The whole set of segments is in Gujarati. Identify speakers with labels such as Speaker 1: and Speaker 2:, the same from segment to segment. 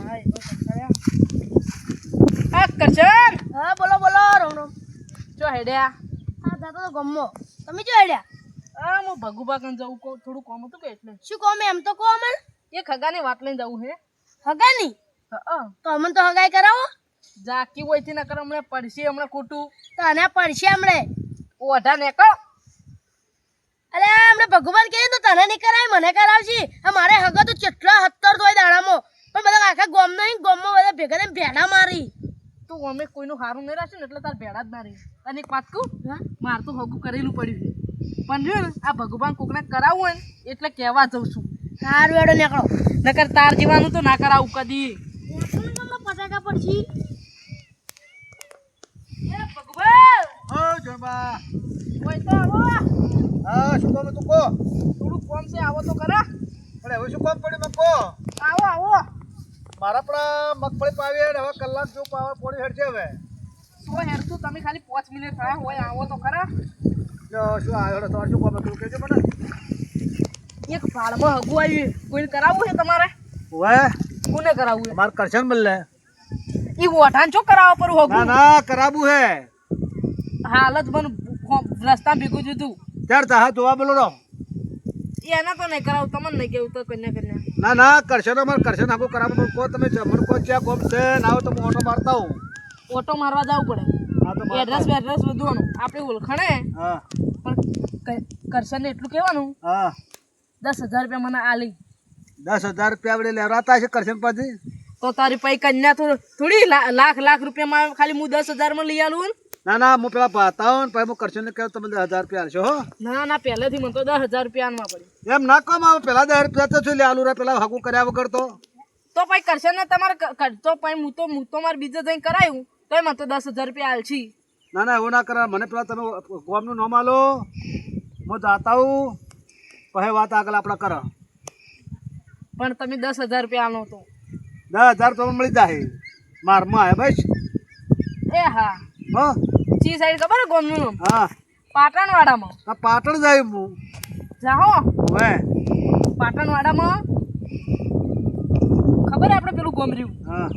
Speaker 1: હા એ તો કંટાળ્યા. આ કરશન
Speaker 2: હા બોલો બોલો રોમ
Speaker 1: ચો હેડ્યા.
Speaker 2: હા દાદા તો ગમો તમે જો હેડ્યા
Speaker 1: આ હું ભગુબા કન જવું થોડું કામ હતું કે એટલે
Speaker 2: શું કહો એમ તો કહો અમન
Speaker 1: એ ખગાની વાત લઈને જવું હે.
Speaker 2: હગાની
Speaker 1: હા
Speaker 2: તો અમન તો હગાઈ કરાવો
Speaker 1: જાકી હોય થી ના કર હમણાં પડશે હમણાં ખોટું
Speaker 2: તો આને પડશે હમણે
Speaker 1: ઓઢા નેકો.
Speaker 2: અરે હમણે ભગવાન કહે તો તને નહીં કરાય મને કરાવશી મારે હગા તો કેટલા 70 તોય દાડામાં પણ બધા આખા ગોમ નહીં ગોમમાં બધા ભેગા થઈને ભેડા મારી
Speaker 1: તું અમે કોઈનું સારું નહીં રાખ્યું ને એટલે તાર ભેડા જ ના રહી. અને એક વાત કહું
Speaker 2: હા
Speaker 1: માર તો હગું કરેલું પડ્યું છે પણ જો ને આ ભગવાન કોકને કરાવવું હોય ને એટલે કહેવા જઉં છું.
Speaker 2: સારું એડો નીકળો
Speaker 1: નકર તાર જીવાનું તો ના કરાવું કદી.
Speaker 2: પટાકા પડશી
Speaker 1: એ ભગવાન
Speaker 3: ઓ જોબા
Speaker 1: ઓય તો આવો.
Speaker 3: હા શું કામ તું કો
Speaker 1: થોડું કોમ છે આવો તો ખરા.
Speaker 3: પણ હવે શું કામ પડ્યું મકો
Speaker 1: આવો આવો.
Speaker 3: મારા પણ મગફળી પાવી હવે કલાક જેવું પાવર પોણી હેડશે હવે
Speaker 1: સો હેરતું તમે ખાલી 5 મિનિટ થયા હોય આવો તો ખરા.
Speaker 3: જો શું આવ્યો તમારે શું કામ હતું કહેજો મને
Speaker 1: એક ભાડમાં હગું આવ્યું કોઈને કરાવવું છે તમારે?
Speaker 3: હવે
Speaker 1: કોને કરાવવું છે?
Speaker 3: મારે કરશન બદલે
Speaker 1: ઈ ઓઠાન છો કરાવવા પર
Speaker 3: ના
Speaker 1: હગું?
Speaker 3: ના કરાવું હે
Speaker 1: હાલ જ મને રસ્તા ભેગું જતું
Speaker 3: ત્યાર તા જોવા બોલો રહો
Speaker 1: એના તો નહીં કરાવું તમને નહીં કેવું તો કન્યા
Speaker 3: ના ના કરશન અમારે કરશન આખું કરાવું પણ કો તમે જમણ કો ક્યાં કોમ છે ના હોય તો હું ઓટો મારતા હું
Speaker 1: ઓટો મારવા જવું પડે.
Speaker 3: હા તો મારતા
Speaker 1: એડ્રેસ બેડ્રેસ બધું આપણે ઓળખાણે
Speaker 3: હા
Speaker 1: પણ કરશનને એટલું કહેવાનું
Speaker 3: હા
Speaker 1: 10,000 રૂપિયા મને આલી
Speaker 3: 10,000 રૂપિયા વડે લેવરાતા છે કરશન પાછી
Speaker 1: તો તારી પૈ કન્યા થોડી લાખ રૂપિયામાં ખાલી હું 10,000 માં લઈ આલું ને.
Speaker 3: ના ના હું પેલા પાતા ને પછી હું કરશન ને કહું તમે 10,000 રૂપિયા આલશો હો
Speaker 1: ના પહેલેથી મને તો 10,000 રૂપિયા આલવા પડે.
Speaker 3: એમ ના કહો મારે પેલા 10 રૂપિયા તો શું લે આલુ રે પેલા હાકું કર્યા વગર તો
Speaker 1: તો પછી કરશનને તમારે તો પછી હું તો મારે બીજે જઈને કરાયું તોય મને તો 10,000 રૂપિયા આલશી.
Speaker 3: ના ના એવું ના કરા મને પેલા તમે ગોમનું નામ આલો હું જાતા હું પછી વાત આગળ આપણે કરો
Speaker 1: પણ તમે 10,000 રૂપિયા આલો તો
Speaker 3: 10,000 તો મળી જાય મારમાં આવે બસ
Speaker 1: એ હા
Speaker 3: હો
Speaker 1: ચી સાઈડ ખબર હે ગોમનું નામ?
Speaker 3: હા
Speaker 1: પાટણવાડામાં
Speaker 3: આ પાટણ જાય હું
Speaker 1: જાહો
Speaker 3: હવે
Speaker 1: પાટણવાડામાં ખબર હે આપણે પેલું ગોમ રહ્યું
Speaker 3: હા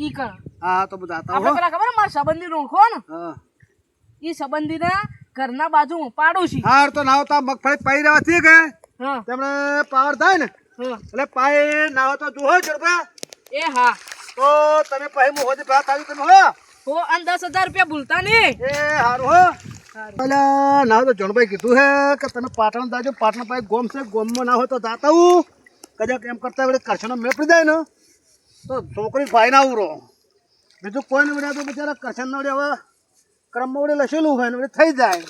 Speaker 1: ઈ કણ
Speaker 3: હા તો હું જાતા
Speaker 1: આપણે
Speaker 3: હો
Speaker 1: પેલા ખબર હે મારા સંબંધી ઓળખો ને
Speaker 3: હા
Speaker 1: ઈ સંબંધીના ઘરના બાજુ પાડોશી.
Speaker 3: હાર તો ના હોતા મગફળી પાઈ રહ્યા છીએ કે
Speaker 1: હા
Speaker 3: તેમણે પાવર થાય ને
Speaker 1: હા
Speaker 3: એટલે પાઈ ના હોય તો જુઓ ચડપા
Speaker 1: એ હા
Speaker 3: તો તમે પછી હું હોતી ભાત આવી તમે હો
Speaker 1: હો અને 10,000 રૂપિયા ભૂલતા નહીં.
Speaker 3: એ હારું હો અલા ના તો જણભાઈ કીધું હે કે તમે પાટણ જાજો પાટણ પાસે ગોમ છે ગોમમાં ના હોય તો જાતા હું કદાચ એમ કરતા વડે કરશનો મેં પડી જાય ને તો છોકરી ભાઈ ના ઉરો બીજું કોઈ નહીં વડ્યા તો બિચારા કરશન વડે હવે ક્રમમાં વડે લખેલું હોય ને વડે થઈ જાય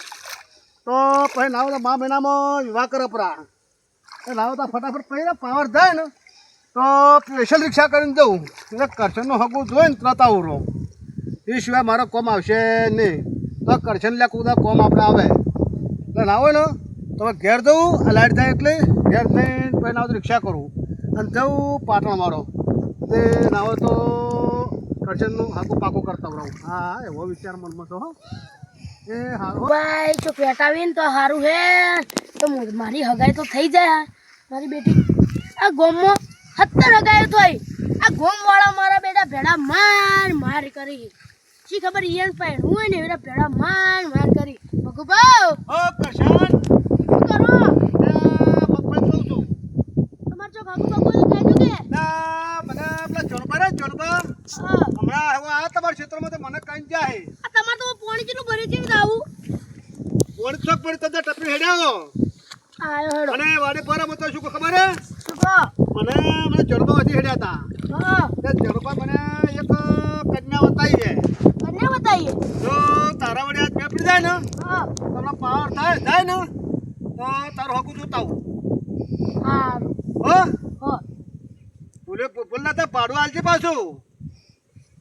Speaker 3: તો પછી ના હોય તો મા મહિનામાં વિવાહ કરે પરા ના હોય તો ફટાફટ પહેલા પાવર થાય ને તો સ્પેશિયલ રિક્ષા કરીને જવું એટલે કરશનનું હગું જોઈને તરત આવું રહું એ સિવાય મારો કોમ આવશે નહીં તો કરશન લે કુદા કોમ આપણે આવે એટલે ના હોય ને તો ઘેર જવું આ લાઈટ થાય એટલે ઘેર થઈને પછી ના હોય તો રિક્ષા કરું અને જવું પાટણ મારો તે ના હોય તો કરશનનું હાકું પાકું કરતા રહું હા એવો વિચાર મનમાં તો હો એ હારું
Speaker 2: ભાઈ તો પેટાવીને તો સારું હે તો મારી હગાઈ તો થઈ જાય મારી બેટી આ ગોમમાં 70 હગાઈ થઈ આ ગોમવાળા મારા બેટા ભેડા માર કરી શી ખબર ઈયન પાડું હોય ને એના ભેડા માર કરી ભગુભાઉ
Speaker 3: ઓ કરશન
Speaker 2: શું કરો
Speaker 3: મગફળી કહું છું
Speaker 2: તમાર જો ભગુભાઉ કહેજો કે
Speaker 3: ના બધા પેલા જોડબા
Speaker 2: હા
Speaker 3: હમણાં હવે આ તમારા ક્ષેત્રમાં તો મને કઈ જાય
Speaker 2: આ તમાર તો પાણી કેટલું ભરી છે આવું
Speaker 3: વણ ચોક પડી તને ટપરી હેડ્યો
Speaker 2: આયો હેડો
Speaker 3: અને વાડે પર તો શું ખબર હે
Speaker 2: શું કહો
Speaker 3: મને જડબા વધી હેડ્યા હતા
Speaker 2: હા
Speaker 3: તે જડબા મને એક કન્યા બતાવી છે
Speaker 2: અને બતાઈએ
Speaker 3: જો તારા વડે આજ પડી જાય ને
Speaker 2: હા
Speaker 3: તમને પાવર જાય ને તો તારું હકું જોતા હું
Speaker 2: સારું
Speaker 3: હો
Speaker 2: હો
Speaker 3: બોલના તો ભાડું આલજે પાછું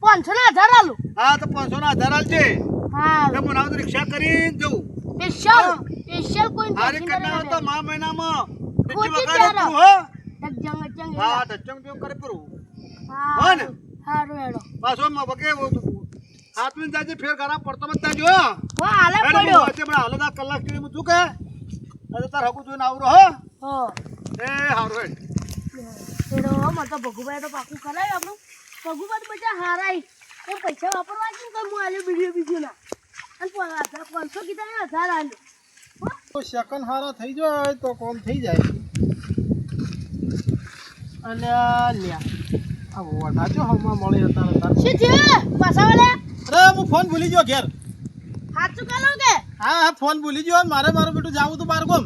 Speaker 2: 500,000 આલું
Speaker 3: હા તો 500,000 આલજે
Speaker 2: હા
Speaker 3: એટલે હું નાવ રિક્ષા કરીને જઉં
Speaker 2: સ્પેશિયલ કોઈ
Speaker 3: હારી કન્યા તો મા મહિનામાં બીજી
Speaker 2: ખોટી
Speaker 3: વખત
Speaker 2: ચારો.
Speaker 3: તું હો
Speaker 2: જંગ
Speaker 3: હા ટચંગ જેવું કરે પૂરું હો ને
Speaker 2: સારું હેડો
Speaker 3: પાછો વગે હાથવીને જાજે ફેર ઘણા પડતો મત જાજો હો
Speaker 2: હો હાલે
Speaker 3: હેડો,
Speaker 2: પડ્યો
Speaker 3: હું આજે હમણાં હાલ જ આ કલાક સુધી હું શું કે તાર હકું જોઈને આવરો હો
Speaker 2: હો
Speaker 3: એ હારું હેડ
Speaker 2: એનો મને તો ભગુભાઈ તો પાકું કરાય આપણું ભગુભાઈ બધા હારાય એ પૈસા વાપરવા જ નહીં હું આલ્યું બીજું ના અને 500 કીધા ને 1000 આલ્યું
Speaker 4: તો સેકન્ડ હારા થઈ જાય તો કોમ થઈ જાય. અલ્યા લ્યા આ વોટા જો હમણાં મળી હતા.
Speaker 2: શું થયું પાછા વાળા
Speaker 4: અરે હું ફોન ભૂલી ગયો ઘેર.
Speaker 2: સાચું કાલો કે
Speaker 4: હા ફોન ભૂલી ગયો. મારું બેટું જાવું તું બાર ગોમ.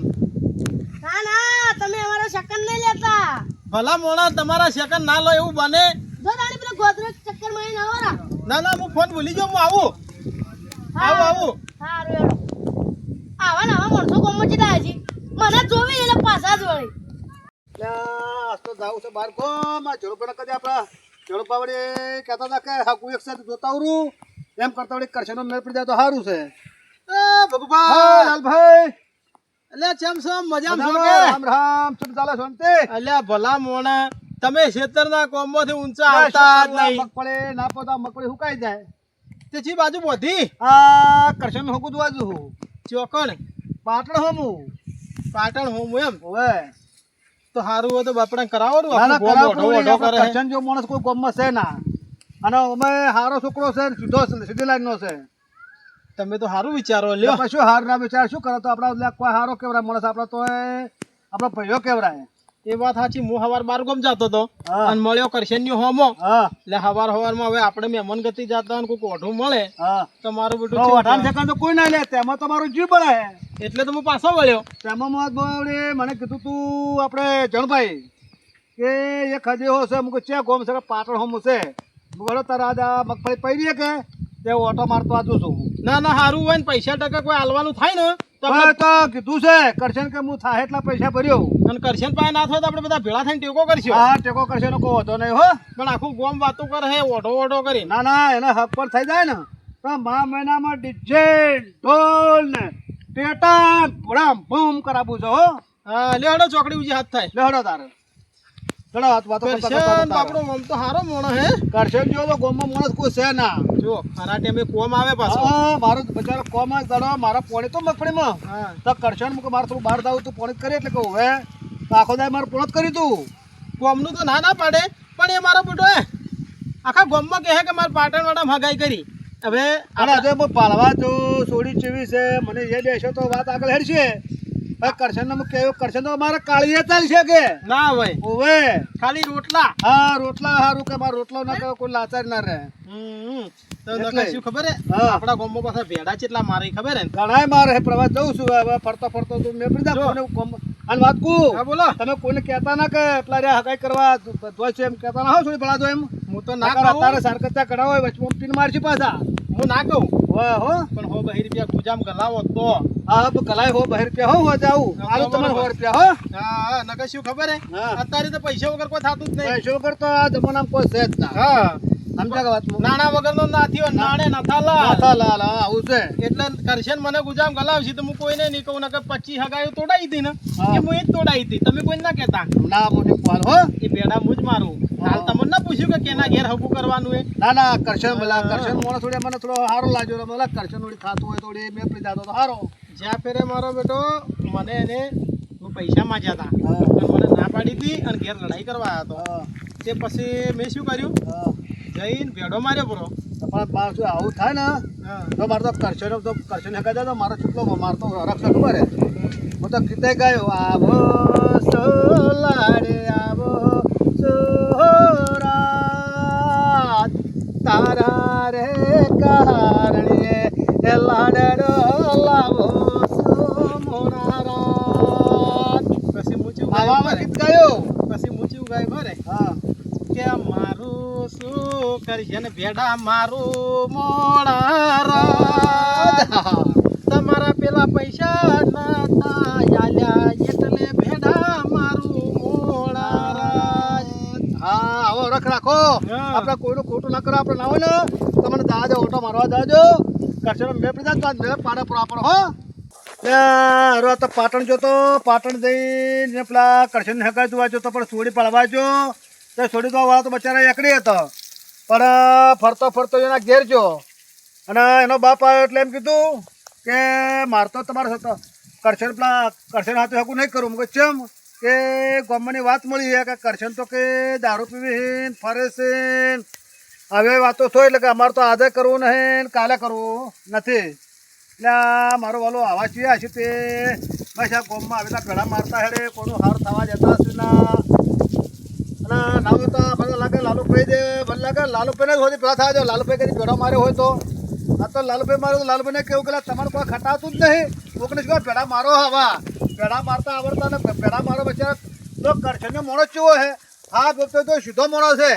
Speaker 2: ના તમે અમારો સેકન્ડ નહીં લેતા
Speaker 4: ભલા મોણા તમારા સેકન્ડ ના લો એવું બને.
Speaker 2: જો તાણી પેલા ગોદરેજ ચક્કર માં આવો રા
Speaker 4: ના હું ફોન ભૂલી ગયો. હું આવું. આવું
Speaker 2: સારું હેડો આવા ને આવા માણસો ગમો ચીડા હજી મને જોવી એટલે પાછા જ વળી
Speaker 3: આજ તો જાવું છે બાર ગોમ. આ ઝડપાને કદી આપણા ઝડપા વડે કહેતા હતા કે હાકું એક સાથે જોતા આવરું એમ કરતા વડે કરશેનો મેળ પડી જાય તો સારું છે.
Speaker 4: એ ભગવાન
Speaker 3: લાલભાઈ
Speaker 4: અલ્યા ચમ છો મજામાં છો
Speaker 3: મજામાં?
Speaker 4: કે?
Speaker 3: રામ રામ શુભ ચાલે શાંતિ?
Speaker 4: અલ્યા ભલા મોણા તમે ખેતરના કોમમાંથી ઊંચા આવતા જ નહીં.
Speaker 3: મગફળી ના પોતા મગફળી સુકાઈ જાય.
Speaker 4: તેજી બાજુ બોધી
Speaker 3: આ કરશન હોકું દવા છું
Speaker 4: ચોકણ
Speaker 3: પાટણ હોમું
Speaker 4: પાટણ હોમ એમ
Speaker 3: હવે
Speaker 4: તો સારું હોય તો બાપડા કરાવો ને.
Speaker 3: ના ના
Speaker 4: આખું ગોમ
Speaker 3: કરાવ
Speaker 4: ઓઢો ઓઢો કરે.
Speaker 3: કરશન જો માણસ કોઈ ગામમાં છે ના અને અમે હારો છોકરો છે ને સીધો સીધી લાઈન નો છે.
Speaker 4: તમે તો સારું વિચારો લ્યો.
Speaker 3: પછી શું હાર ના વિચાર શું કરે તો આપડા કોઈ હારો કેવરાય માણસ આપડા તો આપડા ભાઈઓ કેવરાય.
Speaker 4: એ વાત સાચી. હું હવાર બાર ગામ જતો હતો
Speaker 3: હા.
Speaker 4: અને મળ્યો કરશનની હોમો.
Speaker 3: હા
Speaker 4: એટલે હવારમાં હવે આપણે મહેમાન ગતિ જતા હોય ને કોઈ ઓઢું મળે
Speaker 3: હા
Speaker 4: તો મારું બેટું
Speaker 3: તો
Speaker 4: ચેવું
Speaker 3: 18
Speaker 4: થાય?
Speaker 3: સેકન્ડ તો કોઈ ના લે તેમાં તમારું જીવ બળે.
Speaker 4: એટલે તો હું પાછો વળ્યો.
Speaker 3: તેમાં મને કીધું તું આપણે જણભાઈ કે એક હજી હો છે મુકે ચે ગોમ છે પાટણ હોમ છે બોલો તારા આ મગફળી પડી કે તે ઓટો મારતો આજુ છું.
Speaker 4: ના સારું હોય ને પૈસા ટકા કોઈ હાલવાનું થાય ને તો
Speaker 3: હવે તો કીધું છે કરશન કે હું થાય એટલા પૈસા ભર્યો.
Speaker 4: અને કરશન પાસે ના થાય તો આપણે બધા ભેળા થઈને ટેકો કરશું.
Speaker 3: હા ટેકો કરશે નો કોઈ વધો નહીં હો.
Speaker 4: પણ આખું ગોમ વાતો કરે હે ઓઢો ઓઢો કરી.
Speaker 3: ના ના એના હક પર થઈ જાય ને તો મહિનામાં ડીજે ઢોલ ને ટેટા ભૂમ ભૂમ કરાવું છે હો.
Speaker 4: હા લ્યો હેડો ચોકડી ઉજી હાથ થાય.
Speaker 3: લેહડો તારે ચડો હાથ વાતો કરતા કરતા
Speaker 4: કરશન
Speaker 3: તારે.
Speaker 4: બાપડો આમ તો હારો મોણો હે.
Speaker 3: કરશન જો તો ગોમમાં માણસ કોઈ છે ના.
Speaker 4: જો આના ટાઈમે કોમ આવે પાછો.
Speaker 3: હા મારો બચારો કોમ જ દડો મારા પોણી તો મગફળીમાં
Speaker 4: હા
Speaker 3: તો કરશન મુકે મારે થોડું બહાર જાવું તું પોણી કરી એટલે કહું હવે તો આખો દાય મારે પોણ જ કર્યું તું.
Speaker 4: કોમનું તો ના પાડે પણ એ મારો બેટો હે આખા ગોમમાં કહે કે મારે પાટણ વાળા હગાઈ કરી. હવે
Speaker 3: અને આજે હું પાળવા છું સોડી ચીવી છે મને એ દેશો તો વાત આગળ હેડશે. કરશન ને કેવું કરશન તો મારે કાળીએ ચાલશે કે
Speaker 4: ના હોય
Speaker 3: ઓવે
Speaker 4: ખાલી રોટલા.
Speaker 3: હા રોટલા હારું કે મારો રોટલો ના કે કોઈ લાચાર ના રહે.
Speaker 4: તો
Speaker 3: એટલે.
Speaker 4: નકર શું ખબર હે
Speaker 3: હા.
Speaker 4: આપણા ગામમાં પાછા ભેડા ચેટલા મારે ખબર હે ને?
Speaker 3: ઘણાય મારે પ્રવાસ જઉં છું હવે ફરતો ફરતો તું મેં પડી
Speaker 4: જો.
Speaker 3: અને વાત કુ
Speaker 4: હા બોલો.
Speaker 3: તમે કોઈને કહેતા ના કે એટલા રે હગાઈ કરવા ધોય છે એમ કહેતા ના હો થોડી ભલા દો એમ.
Speaker 4: હું તો ના
Speaker 3: નકર અત્યારે
Speaker 4: કહું.
Speaker 3: સારકત્યા કઢાવો હોય વચમાં પીન મારશે પાછા.
Speaker 4: હું ના કહું
Speaker 3: હોય હો
Speaker 4: પણ હો 2 રૂપિયા ગુજામ ગલાવો તો.
Speaker 3: હા ગલાય હો 2 રૂપિયા હો જાવું
Speaker 4: હા,
Speaker 3: આલું તમને
Speaker 4: બરાબર.
Speaker 3: 100 રૂપિયા હો.
Speaker 4: હા નકર શું ખબર હે
Speaker 3: હા.
Speaker 4: અત્યારે તો પૈસા વગર કોઈ થતું જ નહીં.
Speaker 3: પૈસો કરતો આ જમાનામાં કોઈ છે જ ના.
Speaker 4: હા
Speaker 3: સમજ્યા કે વાતમાં?
Speaker 4: નાણા વગરનો નાથી હોય, નાણે નાથા લાલ.
Speaker 3: માથા લાલ હા આવું છે.
Speaker 4: એટલે કરશન મને ગુજામ ગલાવશે તો હું કોઈને નહીં કહું. નકર 25 હગાઈઓ તોડાઈ હતી ને
Speaker 3: હા.
Speaker 4: એ હું એ જ તોડાઈ હતી. તમે કોઈ ના કહેતા.
Speaker 3: ના મોટી પાલ હો.
Speaker 4: એ ભેડા મુજ મારું. હાલ તમને ના પૂછ્યું કે કેના ઘેર હગું કરવાનું હે.
Speaker 3: ના ના કરશન બોલા કરશન મોણસ થોડી મને થોડો સારો લાગ્યો બોલા કરશન થોડી ખાતું હોય થોડી મેં પડી જાતો તો સારો.
Speaker 4: જ્યાં ફેરે મારો બેટો મને એને હું પૈસા માંગ્યા હતા
Speaker 3: હા.
Speaker 4: અને મને ના પાડી હતી અને ઘેર લડાઈ કરવા આવ્યો હતો.
Speaker 3: હા,
Speaker 4: તે પછી મેં શું કર્યું
Speaker 3: હા.
Speaker 4: જઈને ભેડો માર્યો બરો.
Speaker 3: તમારા બાર શું આવું થાય ને
Speaker 4: હા
Speaker 3: તો મારે તો કરશન હકા જાય તો મારો છૂટલો મારતો રક્ષા ખબર હે હું તો ગીતે ગાયો આવો સોલાડે આવો સોરાત તારા રે કારણે એ લાડડો લાવો સોમોરા રાત.
Speaker 4: પછી મૂચું
Speaker 3: આવામાં ગીત ગાયો.
Speaker 4: પછી મૂચું ગાય ભરે
Speaker 3: હા
Speaker 4: કે મારું શું કરશે ને ભેડા મારું મોડા રાત. તમારા પેલા પૈસા નતા આલ્યા એટલે ભેડા મારું મોડા રાત.
Speaker 3: હા આવો રખ રાખો.
Speaker 4: હા.
Speaker 3: આપણે કોઈનું ખોટું ના કરો આપણે ના હોય ને તમને જાજો ઓટો મારવા જાજો કરશનો મેં પડી જાય મેં પાડે પ્રોપર હો. હવે તો પાટણ જોતો પાટણ જઈને પેલા કરશન હકાય જોવા જોતો પણ સોડી પાડવા જો તો સોડી તો વાળા તો બચારા એકડી હતો પણ ફરતો ફરતો એના ઘેર જો અને એનો બાપ આવ્યો એટલે એમ કીધું કે મારતો તમારે કરશન પેલા કરશન હાથે હકું નહીં કરું મેં ચેમ કે ગામની વાત મળી છે કે કરશન તો કે દારૂ પીવી ફરે છે હવે વાતો થઈ એટલે કે અમારે તો આજે કરવું નહીં ને કાલે કરવું નથી એટલે આ મારો વાલો આવા છીએ હશે તે બસ આ ગામમાં આવેલા ભેળા મારતા હેડે કોનું હાર થવા જતા હશે ના અને નામ તો મને લાગે લાલુભાઈ દે મને લાગે લાલુભાઈને જ હોય પેલા થાય લાલુભાઈ કદી ભેળો માર્યો હોય તો આ તો લાલુભાઈ માર્યો તો લાલુભાઈને કેવું કે તમારે કોઈ ખટાતું જ નહીં કોકને શું ભેળા મારો હવા ભેળા મારતા આવડતા ને ભેળા મારો બચારા તો કરશનનો મોણો જ ચેવો છે હા જોતો તો સીધો મોણો છે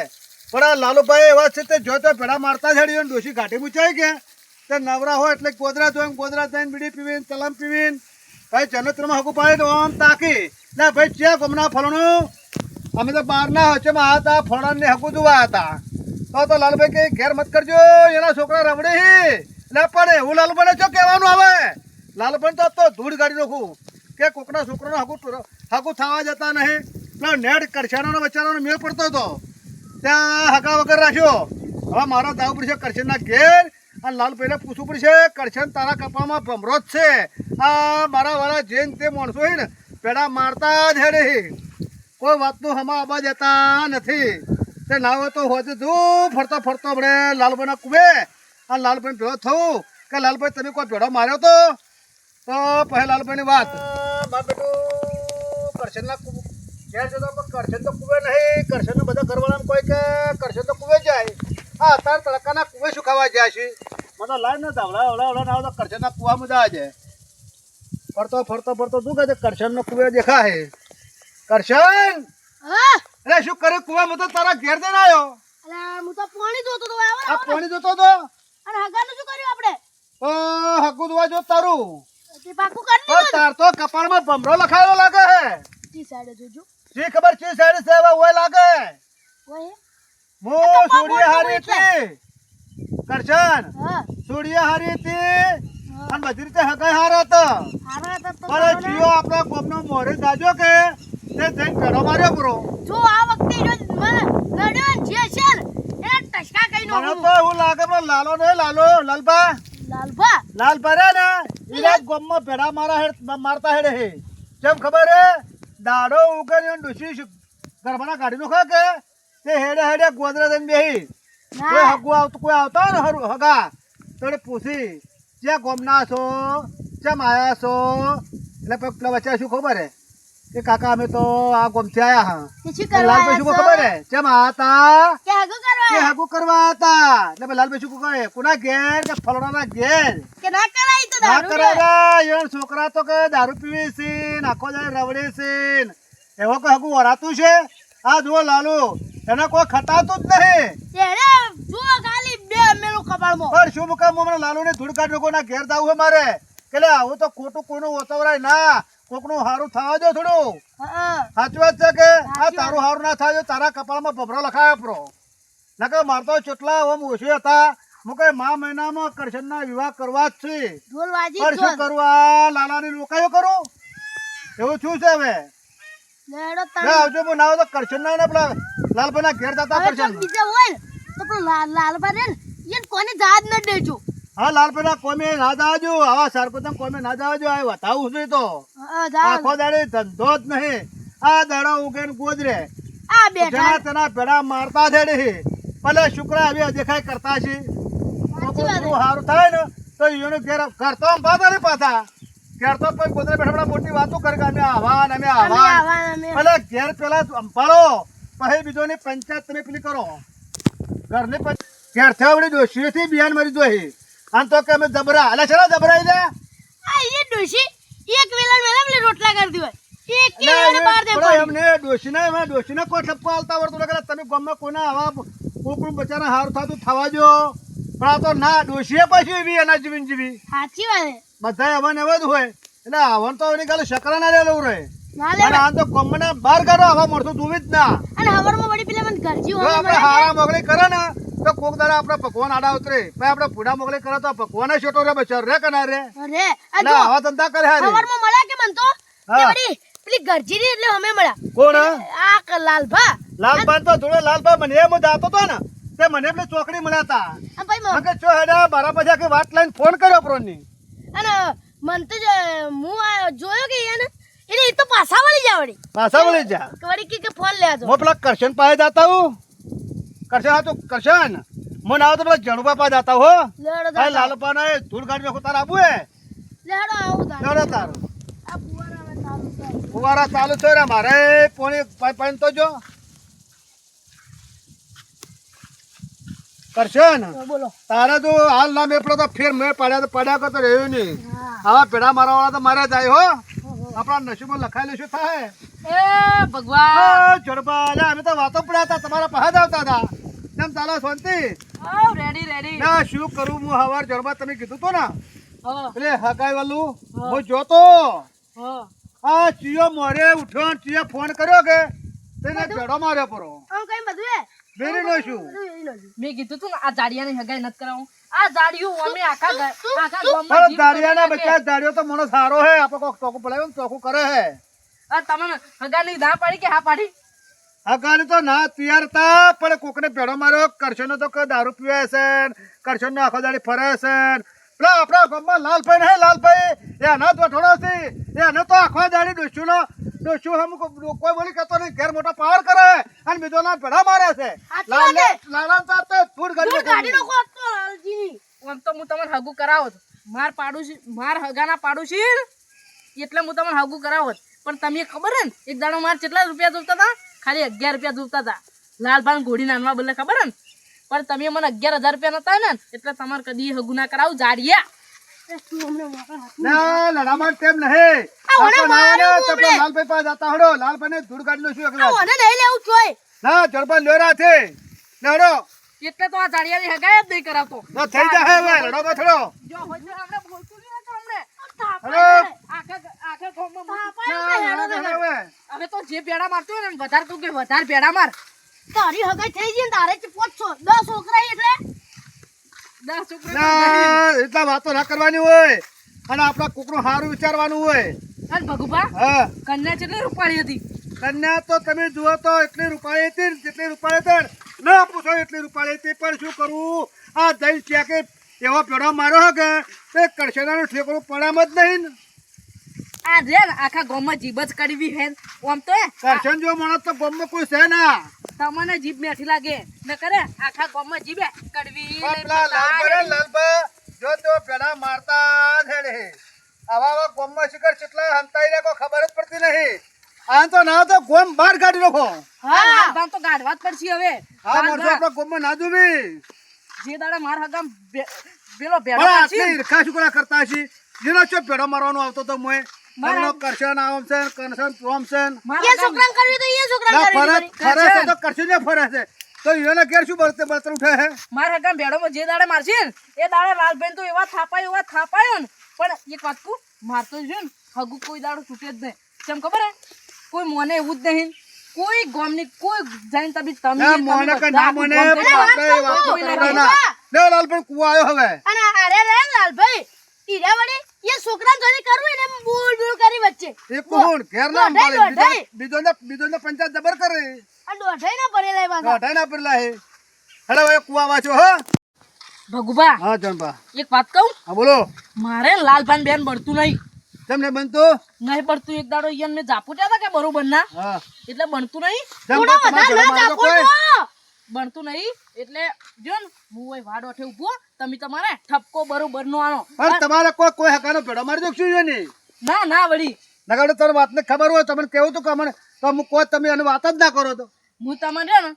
Speaker 3: પણ આ લાલુભાઈ એવા છે તે જો તો ભેળા મારતા જ હેડી ડોશી ઘાટી મૂચાઈ કે તે નવરા હોય એટલે ગોદરા જોઈને ગોદરા જઈને બીડી પીવીને તલામ પીવીને ભાઈ જનત્રમાં હકું પાડે તો આમ તાકી ના ભાઈ ચિયા ગમના ફલણું અમે તો બહારના હચેમાં હતા ફળાને હકું જોવા હતા તો લાલભાઈ કે ઘેર મત કરજો એના છોકરા રમડે એટલે પણ એવું લાલભાઈને શું કહેવાનું આવે લાલભાઈ તો ધૂળ ગાડી નાખું કે કોકના છોકરાનો હકું થવા જતા નહીં પેલો નેટ કરશાનો બચારાનો મેળ પડતો હતો ત્યાં હકા વગર રાખ્યો હવે મારા દાવ પડશે કરશનના ઘેર અને લાલભાઈને પૂછવું પડશે કરશન તારા કપાળમાં ભમરો જ છે આ મારા વાળા જેન તે માણસો હોય ને પેડા મારતા જ હેડે કોઈ વાતનું હમા આબા જતા નથી તે ના હોય તો હોજે તું ફરતો આપણે લાલભાઈના કુવે અને લાલભાઈ ભેળો થવું કે લાલભાઈ તમે કોઈ ભેળો માર્યો તો પછી લાલભાઈની વાત માર બેટું કરશનના ઘેર જતો કરશન તો કુવે નહીં કરશનના બધા ઘરવાળાને કોઈ કે કરશન તો કુવે જાય હા અત્યારે તડકાના કુવે શું ખાવા જાય છે મને લાઈન ન ધાવડા ના તો કરશનના કુવામાં જાય છે ફરતો શું કહે છે કરશનનો કુવે દેખાય કરશન
Speaker 2: હા
Speaker 3: અરે શું કરે કુવામાં તો તારા ઘેર જઈને આવ્યો
Speaker 2: અરે હું તો પાણી જોતો તો
Speaker 3: આ પાણી જોતો તો
Speaker 2: અને હગાનું શું કર્યું આપણે
Speaker 3: હકુ દવા જો તારું
Speaker 2: તે પાકું કરી
Speaker 3: પણ તાર તો કપાળમાં ભમરો લખાયેલો લાગે હે
Speaker 2: તી સાઈડે જોજો
Speaker 3: જી ખબર ચી સાઈડ છે હવે ઓય લાગે
Speaker 2: ઓય
Speaker 3: મો સોડિયા હારી હતી કરશન
Speaker 2: હા
Speaker 3: સોડિયા હારી હતી અને બધી રીતે હગાઈ હાર હતો
Speaker 2: હારા હતા તો
Speaker 3: પણ જીઓ આપણા કોમનો મોરે દાજો કે તે જઈને પેડો માર્યો પૂરો
Speaker 2: જો આ વખતે જો મને લડ્યો જે છે ને એ ટસકા કઈ નો
Speaker 3: મને તો એવું લાગે પણ લાલો ને લાલભા
Speaker 2: લાલભા
Speaker 3: રે ને ઈરાજ ગોમમાં પેડા મારતા હેડે હે જેમ ખબર હે દાડો ઉગેને ડુસી ગરબાના કાઢી નો કે તે હેડે ગોદરા દઈને બેહી કોઈ હગુ આવતો ને હગા તો પૂછી જ્યાં ગોમના છો ચમ આયા છો એટલે પેલા બચ્ચા શું ખબર હે કે કાકા અમે તો આ ગોમથી આયા હા લાલભાઈ શું ખબર હે ચમ આતા કે હગુ કરવા હતા એટલે લાલભાઈ શું કહે કોના ઘેર કે ફલણાના ઘેર
Speaker 2: કે ના કરાય તો
Speaker 3: ના
Speaker 2: દારૂ
Speaker 3: કરાય યાર છોકરા તો કે દારૂ પીવી છે આખો જાય રવડે છે એવો કે હગુ વરાતું છે આ જુઓ લાલુ એને કોઈ ખટાતું જ નહીં
Speaker 2: એરે જો ખાલી બે મેલું કપાળમાં
Speaker 3: પણ શું મુકામ મને લાલુ ને ધૂળ કાઢ લોકો ના ઘેર જાવું હે મારે કે લે આવું તો ખોટું કોઈનું ઓતવરાય ના કોકનું હારું થવા દો થોડું
Speaker 2: હા
Speaker 3: સાચી વાત છે કે આ તારું હારું ના થાય તારા કપાળમાં ભભરો લખાય આપરો ના કે મારતો ચોટલા ઓમ ઓછી હતા મુકે મા મહિનામાં કરશનના વિવાહ કરવા જ છે
Speaker 2: ઢોલ વાજી
Speaker 3: પણ શું કરું આ લાલાની લોકાયો કરું એવું શું છે હવે
Speaker 2: લેડો
Speaker 3: ના આવજો પણ ના તો કરશન ના પેલા લાલભાઈના ઘેર જતા કરશન
Speaker 2: બીજા હોય ને તો પેલો લાલભા રે ને એને કોને જાજ ન દેજો
Speaker 3: હા લાલભાઈના કોમે ના જાવજો આવા સરપંચ કોમે ના જાવજો આ વતાવું છે તો આખો દાડે ધંધો જ નહીં આ દાડો ઉગે ને ગોદરે
Speaker 2: આ બેઠા
Speaker 3: જેના તેના પેડા મારતા દેડે ભલે શુક્ર આવી દેખાય કરતા છે સારું થાય ને તો એનું ઘેર ઘર તો આમ પાતા ને પાતા ઘેર તો કોઈ ગોદરે બેઠા મોટી વાતો કરે કે અમે આવાન ભલે ઘેર પેલા અંપાળો પછી બીજોની પંચાયત તમે પેલી કરો ઘરની ઘેર થયા ડોશી થી બિયાન મરી જોઈ આમ તો કે અમે જબરા એટલે છે ને જબરાઈ દે
Speaker 2: આ એ ડોશી એક વેલા પેલી રોટલા કરતી હોય એક કે બાર દે પણ
Speaker 3: એમને ડોશીને કોઈ ઠપકો આલતા આવડતું નથી તમે ગામમાં કોઈને આવા કોકનું બચારા હારું થતું થવા જો પણ આ તો ના ડોશીએ પાછી એવી એના જીવી
Speaker 2: સાચી વાત
Speaker 3: બધા એવા ને એવા જ હોય એટલે આવન તો એની ગાલે શકરા ના લેવું રહે
Speaker 2: ના
Speaker 3: અને આ તો ગામના બહાર કાઢો આવા મળતું જોવી જ ના
Speaker 2: અને હવારમાં વળી પેલા મને ઘરજી
Speaker 3: જો
Speaker 2: હોય
Speaker 3: આપણે હારા મોગલી કરે ને તો કોક દાડા આપણે ભગવાન આડા ઉતરે પછી આપણે પૂડા મોગલી કરે તો ભગવાન છોટો રે બચાર રે કના રે
Speaker 2: અરે
Speaker 3: એટલે આવા ધંધા કરે હારે
Speaker 2: હવારમાં મળ્યા કે મન તો
Speaker 3: હા.
Speaker 2: તે વળી પેલી ઘરજી ની એટલે અમે મળ્યા
Speaker 3: કોણ
Speaker 2: આ લાલભા
Speaker 3: લાલભાઈ તો જોડે લાલભાઈ મને એમ જાતો તો ને તે મને એટલે ચોકડી મળ્યા હતા
Speaker 2: આ ભાઈ
Speaker 3: કે ચો હેડા મારા પછી આખી વાત લઈને ફોન કર્યો પ્રોની
Speaker 2: અને મન તો હું જોયો કે એને એટલે એ તો પાછા વળી જા વળી
Speaker 3: પાછા વળી જા
Speaker 2: વળી કે ફોન લેજો
Speaker 3: હું પેલા કરશન પાસે જાતા હું કરશન હા તો કરશન મને આવો તો પેલા જણુભા પાસે જાતા હો
Speaker 2: લેડો
Speaker 3: હા લાલપા ને ધૂળ ગાડી નાખો તાર આબુ હે
Speaker 2: લેડો આવું તાર
Speaker 3: લેડો તાર
Speaker 2: આ ફુવારા હવે ચાલુ થાય
Speaker 3: ફુવારા ચાલુ છે રે મારે પોણી પાણી તો જો કરશન
Speaker 2: બોલો
Speaker 3: તારે તો હાલ ના મેપડો તો ફેર મેં પડ્યા કરતો રહ્યું નહીં
Speaker 2: હા
Speaker 3: આવા પેડા મારવા વાળા તો મારે જાય હો આપણા નસીબમાં લખાયેલું શું થાય
Speaker 1: એ ભગવાન
Speaker 3: જોડબા અલ્યા અમે તો વાતો પડ્યા હતા તમારા પાસે જ આવતા હતા કેમ ચાલો શાંતિ
Speaker 1: આવ રેડી રેડી
Speaker 3: ના શું કરું હું હવાર જોડબા તમે કીધું તો ને
Speaker 1: હા
Speaker 3: એટલે હકાઈ વાલું હું જોતો
Speaker 1: હા
Speaker 3: આ ચિયો મોરે ઉઠ્યો ને ચિયો ફોન કર્યો કે તેને ભેડો માર્યો પરો
Speaker 2: આમ કઈ બધું હે
Speaker 3: બેરી નો શું
Speaker 1: મેં કીધું તું ને આ જાડિયાની હગાઈ નથી કરાવું આ જાડિયું અમે આખા
Speaker 3: પણ
Speaker 1: ગામમાં
Speaker 3: દાડિયાના બચ્ચા દાડિયો તો મને સારો હે આપણે કોક ચોખ્ખું પડાવ્યું ને ચોખ્ખું કરે હે
Speaker 1: આ તમને હગાની ના પાડી કે હા પાડી
Speaker 3: હકાની તો ના તૈયાર હતા પણ કોકને ભેડો માર્યો કરશનનો તો કે દારૂ પીવે છે કરશનનો આખો દાડી ફરે છે પેલા આપણા ગામમાં લાલભાઈ નહીં લાલભાઈ એના તો થોડો છે એને તો આખો દાડી ડોસ્યું હમ કોઈ બોલી કહેતો નહીં ઘેર મોટા પાવર કરે અને બીજો ના ભેડા મારે છે લાલા તો ફૂડ
Speaker 2: ગાડીનો કોટ તો લાલજીની
Speaker 1: આમ તો હું તમને હગું કરાવત માર હગાના પાડોશી એટલે હું તમને હગું કરાવત પણ તમને ખબર હે ને એક દાડો માર કેટલા રૂપિયા જોતા હતા ખાલી 11 રૂપિયા જોતા હતા લાલભાઈ ઘોડી નાનવા બદલે ખબર હે ને પણ તમે મને 11,000 રૂપિયા નતા ને એટલે તમારે કદી હગું ના કરાવું જાડિયા
Speaker 2: તું અમને મોકલ હાથ
Speaker 3: ના લડામાં તેમ નહીં લાલભાઈ પાસે જતા હડો લાલભાઈ ને ધૂળ ગાડી નો શું એકલા
Speaker 2: મને નહીં લેવું જોઈ
Speaker 3: ના જડબા લોરા છે લડો
Speaker 1: એટલે તો આ જાડિયાની હગાઈ જ નહીં કરાવતો
Speaker 3: તો થઈ જાય હવે લડો બથડો
Speaker 1: જો હોય તો હમણે બોલતું નહીં હતો હમણે
Speaker 3: હેલો
Speaker 1: આખા ગામમાં
Speaker 3: હવે
Speaker 1: હવે તો જે પેડા મારતો હોય ને વધારે તું કે વધારે પેડા માર
Speaker 2: તારી હગાઈ થઈ ગઈ ને તારે 10 છોકરા એટલે
Speaker 1: 10 છોકરા
Speaker 3: ના એટલા વાતો ના કરવાની હોય અને આપણા કુકનું સારું વિચારવાનું હોય
Speaker 1: અને ભગુભા
Speaker 3: હા
Speaker 1: કન્યા કેટલી રૂપાળી હતી
Speaker 3: કન્યા તો તમે જુઓ તો એટલી રૂપાળી હતી ને જેટલી રૂપાળી હતી ના પૂછો એટલી રૂપાળી હતી પણ શું કરવું આ દહીં ચેકે એવો પેડો માર્યો કે તે કરશનાનું ઠેકડું પડામ જ નહીં ને
Speaker 1: આ રે ને આખા ગામમાં જીભ જ કડવી હે આમ તો
Speaker 3: કરશન જો માણસ તો ગામમાં કોઈ છે ના
Speaker 1: તમને જીભ મેઠી લાગે ન કરે આખા ગામમાં જીભે કડવી
Speaker 3: પેલા લાલબા જો તો પેડા મારતા છે રે આવા ગામમાં શિખર કેટલા હંતાઈ રે કોઈ ખબર જ પડતી નહીં આ તો ના તો ગોમ બહાર કાઢી નાખો
Speaker 1: હા તો ગાઢવા જ પડશે હવે
Speaker 3: હા મારતો આપણા ગામમાં ના જોવી
Speaker 1: જે દાડા માર હગામ પેલો ભેડો
Speaker 3: પણ
Speaker 1: પાછી
Speaker 3: આટલી ઈર્ખા શું કરવા કરતા હશી જેનો ચો પેડો મારવાનો આવતો તો મોય મારો કરશન આમ છે કરશન પ્રોમ છે
Speaker 2: એ છોકરાને કરવી તો એ છોકરાને
Speaker 3: ના
Speaker 2: કરવી
Speaker 3: ફરે છે તો કરશન ને ફરે છે તો એને ઘેર શું બળતર ઉઠે હે
Speaker 1: માર હગામ ભેડોમાં જે દાડે મારશે ને એ દાડે લાલબેન તો એવા થાપાયો ને પણ એક વાત કહું મારતો છે ને હગુ કોઈ દાડો તૂટે જ નહીં કેમ ખબર હે કોઈ મોને એવું જ નહીં કોઈ ગામની કોઈ જાણ તબી તમે
Speaker 3: ના મોને કે ના મોને આપણે વાતો કરવાના લે લાલબેન કુવા આવ્યો હવે
Speaker 2: અને અરે રે લાલભાઈ ઈરા વળી એ છોકરાને જોઈને કરવું એને બોલ બોલ કરી વચ્ચે
Speaker 3: એક કોણ ઘેર ના
Speaker 2: દોઢાઈ,
Speaker 3: અંબાલે
Speaker 2: દોઢાઈ.
Speaker 3: બીજો ને પંચાયત જબર કરે
Speaker 2: આ દોઢાઈ ના ભરેલા એ પાછા
Speaker 3: ગાઢા ના પેલા હે હેડો હવે કુવા વાંચો હો
Speaker 1: ભગુભા
Speaker 3: હા જણબા
Speaker 1: એક વાત કહું
Speaker 3: હા બોલો
Speaker 1: મારે લાલભાઈ બેન બળતું નહીં
Speaker 3: તમને બનતું
Speaker 1: નહીં પડતું એક દાડો ઈયન મેં જાપુટ્યા હતા કે બરોબર ના
Speaker 3: હા
Speaker 1: એટલે બનતું નહીં
Speaker 3: જેમ
Speaker 2: થોડા
Speaker 3: તમારા
Speaker 2: વધારે
Speaker 3: ઘરે
Speaker 2: ના
Speaker 3: મારતો
Speaker 2: ચાપો
Speaker 3: કોઈ?
Speaker 1: બનતું નહીં એટલે જો ને હું ઓય વાડ ઓઠે ઉભો તમે તમારે ઠપકો બરોબર નો આનો
Speaker 3: પણ તમારે કોઈ હકાનો પેડો મારી દો શું છે ને
Speaker 1: ના ના વળી
Speaker 3: નકર તારી વાતને ખબર હોય તમને કેવું તું કે મને તો અમુક કોઈ તમે એને વાત જ ના કરો તો
Speaker 1: હું તમને ને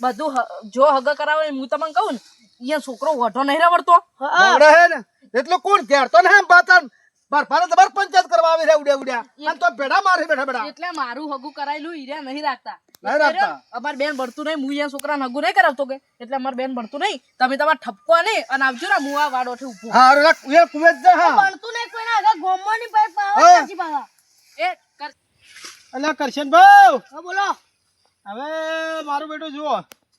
Speaker 1: બધું જો હગ કરાવે હું તમને કહું ને અહીંયા છોકરો વઢો નહીં રવડતો
Speaker 3: બગડે હે ને એટલું કોણ ઘેર તો ને બાતન બરફાને જબર પંચાયત કરવા આવી છે ઉડ્યા ઉડ્યા અને તો ભેડા મારી બેઠા બેઠા
Speaker 1: એટલે મારું હગું કરાયેલું હીરા નહીં રાખતા
Speaker 3: નહીં રાખતા.
Speaker 1: અમાર બેન ભણતું નહીં હું અહીંયા છોકરાને હગું નહીં કરાવતો કે એટલે અમાર બેન ભણતું નહીં તમે તમારે ઠપકો નહીં અને આવજો ને હું આ વાડ ઓઠે ઉભો
Speaker 3: હા અરે એ કુવે જ છે હા
Speaker 2: ભણતું નહીં કોઈને આગળ ગોમવાની પાસે પાવા નથી પાવા
Speaker 1: એ કર
Speaker 4: અલ્યા કરશન ભાઈ
Speaker 2: હા બોલો
Speaker 4: હવે મારું બેટું જુઓ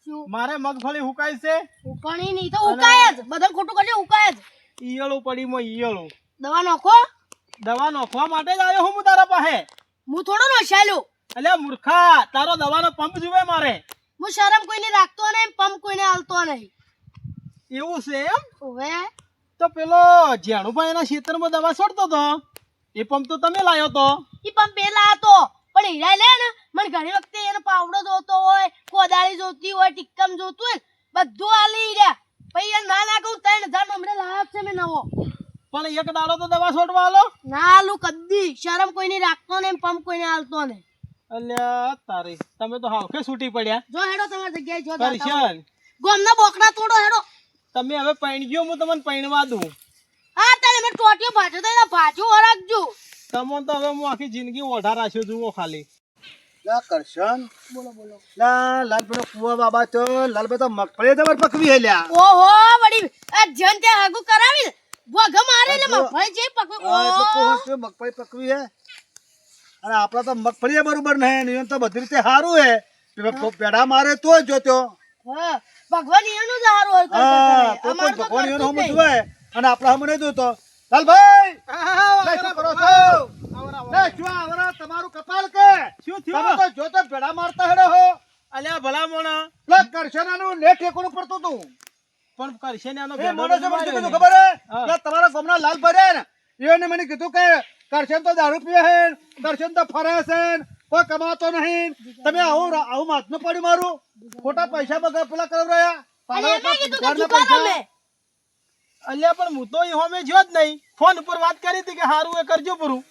Speaker 2: શું
Speaker 4: મારે મગફળી હુકાય છે
Speaker 2: ઉકાણી નહીં તો ઉકાય જ બધા ખોટું કરજો ઉકાય જ
Speaker 4: ઈયળું પડી માં ઈયળું
Speaker 2: દવા નાખો
Speaker 4: દવા નાખવા માટે જ આવ્યો હું તારા પાસે
Speaker 2: હું થોડો નશાલ્યો
Speaker 4: અલ્યા મૂર્ખા તારો દવાનો પંપ જુએ મારે
Speaker 2: હું શરમ કોઈને રાખતો નહીં પંપ કોઈને હાલતો નહીં
Speaker 4: એવું છે એમ
Speaker 2: હવે
Speaker 4: તો પેલો જેણુભાઈ એના ખેતરમાં દવા છોડતો હતો એ પંપ તો તમે લાયો તો.
Speaker 2: ઈ પણ પેલા હતો પણ હીરા લે ને મને ઘણી વખતે એનો પાવડો જોતો હોય, કોદાળી જોતી હોય, ટિક્કમ જોતું હોય, બધું આલી રહ્યા. પછી એ ના લાગું 3000 નો હમણાં લાવ્યો છે મેં નવો.
Speaker 4: પણ એક દાડો તો દવા છોડવા આલો.
Speaker 2: ના આલું કદી શરમ કોઈને રાખતો ને પંપ કોઈને આલતો ને.
Speaker 4: અલ્યા તારી તમે તો હાવખે છૂટી પડ્યા.
Speaker 2: જો હેડો તમારી જગ્યાએ જો જાતા હોય.
Speaker 4: કરશન
Speaker 2: ગોમના બોકડા તોડો હેડો.
Speaker 4: તમે હવે પૈણ ગયો, હું તમને પૈણવા દઉં.
Speaker 2: હા તારે મેં ટોટીઓ ભાજો તો એના ભાજો વરાગજો.
Speaker 4: તમને તો હવે હું આખી જિંદગી ઓઢા રાખ્યો જુઓ ખાલી.
Speaker 3: લા કરશન
Speaker 2: બોલો બોલો.
Speaker 3: લા લાલભાઈ કુવા બાબા તો લાલભાઈ તો મગફળી જબર પકવી હે લ્યા.
Speaker 2: ઓહો વડી આ જન તે હગુ કરાવી ભોગ મારે એટલે મફળી જે પકવે.
Speaker 3: આ તો
Speaker 2: ઓહો
Speaker 3: કોણ છે મગફળી પકવી હે અને આપડા તો મગફળી બરોબર નહીં ને તો બધી રીતે સારું હે. પેડા મારે તો જ જોતો.
Speaker 2: હા ભગવાન એનું જ હારું હોય
Speaker 3: હા તો કોઈ ભગવાન એનો હમ જોવે અને આપડા હમ નહીં જોતો. લાલભાઈ લે શું કરો છો? લે શું આવરા તમારું કપાળ કે
Speaker 4: શું
Speaker 3: તમે
Speaker 4: થયું?
Speaker 3: તો જોતો પેડા મારતા હેડો હો.
Speaker 4: અલ્યા ભલા મોણા
Speaker 3: લે કરશનાનું ને ઠેકોનું પડતું તું.
Speaker 4: પણ કરશે ને આનો
Speaker 3: એ
Speaker 4: ભેડો
Speaker 3: મને
Speaker 4: નથી
Speaker 3: શું
Speaker 4: માર્યો
Speaker 3: કીધું
Speaker 4: ને.
Speaker 3: ખબર હે
Speaker 4: હા.
Speaker 3: કે તમારા ગામના લાલભાઈ રે ને એને મને કીધું કે કરશન તો દારૂ પીવે હે, કરશન તો ફરે છે, કોઈ કમાતો નહીં. તમે આવું માથનું પડ્યું મારું ખોટા પૈસા બગાડ પેલા કરાવ્યા.
Speaker 2: અને એમાં કીધું કે જુગાર રમે.
Speaker 4: અલ્યા પણ હું તો ઈ હોમે જ્યો જ નહીં. ફોન ઉપર વાત કરી હતી કે હારું એ કરજો પૂરું.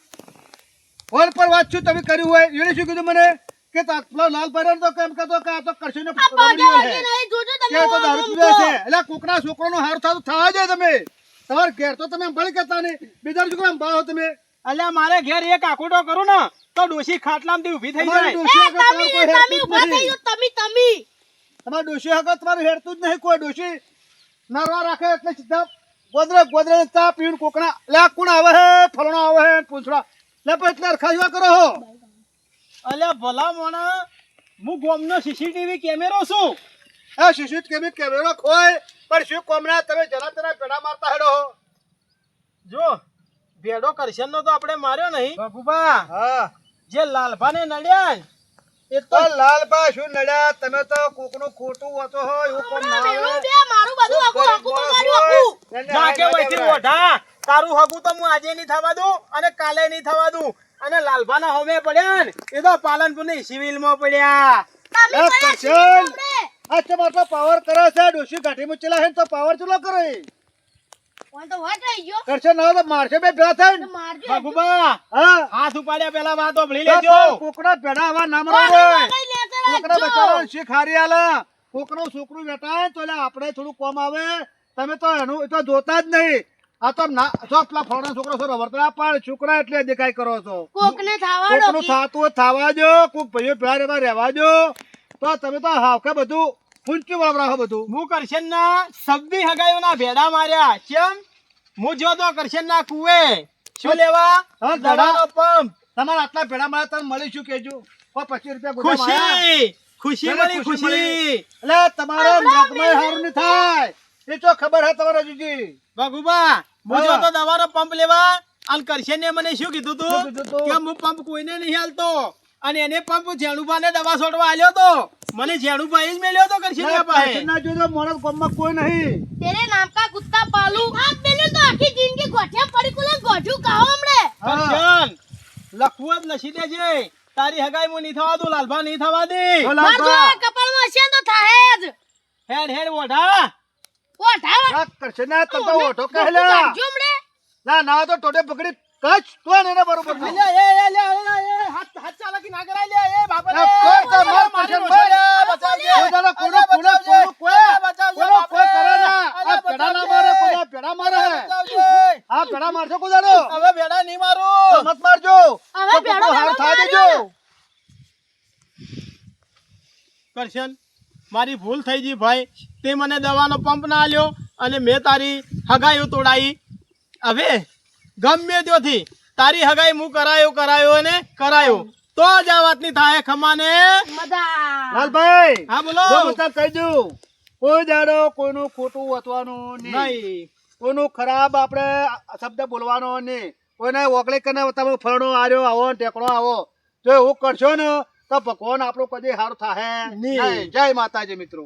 Speaker 3: ફોન પર વાત શું તમે કર્યું હોય એને શું કીધું મને કે પેલો લાલભાઈ તો કેમ કહેતો કે આ તો કરશન
Speaker 2: આ પાડો વાગે નહીં જોજો તમે
Speaker 3: કે તો દારૂ
Speaker 2: ઓમ
Speaker 3: પીવે
Speaker 2: તો.
Speaker 3: છે. એટલે કોકના છોકરાનું હારું થતું થવા જાય. તમે તમારે ઘેર તો તમે ભળી કરતા નહીં, બીજા છોકરા ભાળો તમે.
Speaker 4: અલ્યા મારે ઘેર એક આકોટો કરું ને તો ડોશી ખાટલામાંથી ઊભી થઈ
Speaker 3: તમારી
Speaker 4: જાય.
Speaker 3: ડોશી
Speaker 2: એ
Speaker 3: આગળ તમારે
Speaker 2: તમે
Speaker 3: કોઈ
Speaker 2: તમે
Speaker 3: હેરતું જ
Speaker 2: ઉભા થઈ
Speaker 3: નહીં.
Speaker 2: જાઓ તમે.
Speaker 3: તમારે ડોશી આગળ તમારે હેરતું જ નહીં કોઈ. ડોશી નરવા રાખે એટલે સીધા ગોદરે ચા પીને કોકના લે કોણ આવે હે ફલણો આવે હે પૂછડા લે પછી એટલે અરખાજવા કરો હો.
Speaker 4: અલ્યા ભલા મોણા હું ગોમનો સીસીટીવી કેમેરો છું.
Speaker 3: એ શિશિત કેમી કેમેરો ખોય પણ શું કોમના તમે જરા પેડા મારતા હેડો હો.
Speaker 4: જો ભેડો કરશનનો તો આપણે માર્યો નહીં. ભગુભા
Speaker 3: હા
Speaker 4: જે લાલભાને નડ્યા એ તો
Speaker 3: તો લાલબા શું નડ્યા તમે તો કોકનું ખોટું હોતો હો એવું કોમ ના
Speaker 2: મેળું
Speaker 3: આવે.
Speaker 2: બે મારું બધું આખું આખું બગાડ્યું આખું.
Speaker 3: એને
Speaker 4: જા કે
Speaker 3: હાય
Speaker 4: વહીથી
Speaker 3: હાય
Speaker 4: ઓઢા. તારું હગું તો હું આજે નહીં થવા દઉં અને કાલે નહીં થવા દઉં. અને લાલભાના હોમે પડ્યા ને એ તો પાલનપુરની સિવિલમાં પડ્યા.
Speaker 2: તમે
Speaker 3: એ
Speaker 2: પડ્યા છીએ
Speaker 3: કરશન
Speaker 2: હમણે.
Speaker 3: આ ચમાટો પાવર કરે છે ડોશી ગાંઠી મુચેલા હે ને તો પાવર ચલો કરે.
Speaker 2: ઓન તો વાત આવી ગયો
Speaker 3: કરશન ના તો મારશે બે ભેળા થાય
Speaker 2: તો
Speaker 3: ને.
Speaker 2: મારજો
Speaker 4: ભગુભા
Speaker 3: હા
Speaker 4: હાથ ઉપાડ્યા પેલા વાતો ભળી
Speaker 3: લે
Speaker 4: લેજો.
Speaker 3: તો કોકના પેડા આવા ના મરાય.
Speaker 2: વાગઈ લેતા
Speaker 3: કોકના
Speaker 2: રાખજો.
Speaker 3: બચારા શીખ હારી આલે. કોકનું છોકરું વેટાય તો એટલે આપણે થોડું કોમ આવે. તમે તો એનું એ તો જોતા જ નહીં. આ તો ના જો પેલા ફળનો છોકરો છો રવરતરા પણ છોકરા એટલે દેખાય કરો છો.
Speaker 2: કોકને થાવાડો
Speaker 3: કોકનું થાતું હોય થાવા દો, કોક ભાઈઓ પેલા રેવા રહેવા દો. તો તમે તો હાવકે બધું ફૂંચી વાવરાવો બધું.
Speaker 4: હું કરશનના 26 હગાઈઓના ભેડા માર્યા. કેમ? હું જો તો કરશનના કુએ શું લેવા
Speaker 3: હા,
Speaker 4: દવાનો પંપ.
Speaker 3: તમારા આટલા ભેડા મારા તમે મળી શું કેજો? કોઈ 25 રૂપિયા ગુજા માર્યા.
Speaker 4: ખુશી ખુશી
Speaker 3: એને
Speaker 4: મળી
Speaker 3: ખુશી
Speaker 4: ખુશી.
Speaker 3: એટલે તમારા મગમાં હારું નહીં થાય. એ તો ખબર હે તમારા જીજી.
Speaker 4: ભગુભા હું
Speaker 3: હા.
Speaker 4: જો તો દવાનો પંપ લેવા અને કરશને મને શું કીધું
Speaker 3: શું કીધું
Speaker 4: તું
Speaker 3: તું?
Speaker 4: કે હું પંપ કોઈને નહીં હાલતો અને એને પંપ જેણુભાને દવા છોડવા આલ્યો તો મને જેણુભાઈ જ મેલ્યો તો કરશનના પાસે.
Speaker 3: કરશનના જોજો માણસ ગામમાં કોઈ નહીં.
Speaker 2: તેરે નામ કા કુત્તા પાલુ આપ મેલ્યો તો આખી જિંદગી ગોઠિયા પડી કુલે ગોઠું કાઓ હમણે.
Speaker 4: કરશન લખવું જ લખી દેજે. તારી હગાઈ હું નહીં થવા દઉં, લાલભા નહીં થવા દે.
Speaker 3: તો
Speaker 2: મારજો
Speaker 3: લાલબા,
Speaker 2: કપાળમાં હશે તો થાહે જ.
Speaker 4: હેડ હેડ ઓઢા.
Speaker 2: ઓઠાવા
Speaker 3: આ કરશનના તમે તો ઓઢો કહેલા.
Speaker 2: રાખજો હમણે.
Speaker 3: ના ના તો ટોટે પકડી કચ તો ને એને બરોબર નહીં.
Speaker 4: અલ્યા એ હાથ હાથ ચાલાકી ના કરાય લે એ બાપા
Speaker 3: એ કોઈ તો માર કરશન ભાઈ. કોઈ દાડો કોઈનો કોઈ કરે ના. આ પેડા ના મારે, કોઈના પેડા મારે હે. આ પેડા મારશો કોઈ દાડો?
Speaker 4: હવે ભેડા નહીં
Speaker 3: તો
Speaker 4: મારું.
Speaker 3: મત મારજો.
Speaker 2: હવે
Speaker 3: તો
Speaker 2: ભેડો
Speaker 3: કોકનો હાર
Speaker 2: ભેડો
Speaker 3: થવા
Speaker 2: માર્યો.
Speaker 3: દેજો.
Speaker 4: કરશન મારી ભૂલ થઈ ગઈ ભાઈ. તે મને દવાનો પંપ ના આલ્યો અને મેં તારી હગાઈઓ તોડાઈ. હવે ગમે ત્યોથી તારી હગાઈ હું કરાયો અને કરાયો તો જ આ વાતની થાય ખમાને.
Speaker 2: મજા.
Speaker 3: લાલભાઈ,
Speaker 4: હા બોલો.
Speaker 3: જો હું તને કહી દઉં, કોઈ દાડો કોઈનું ખોટું વતવાનું નહીં.
Speaker 4: નહીં
Speaker 3: કોઈનું ખરાબ આપણે શબ્દ બોલવાનો નહીં. કોઈને ઓગળી કરીને તમે ફળનો આવ્યો આવો ને ટેકડો આવો જો એવું કરશો ને તો ભગવાન આપણું કદી સારું થાય
Speaker 4: નહીં.
Speaker 3: જય માતાજી મિત્રો.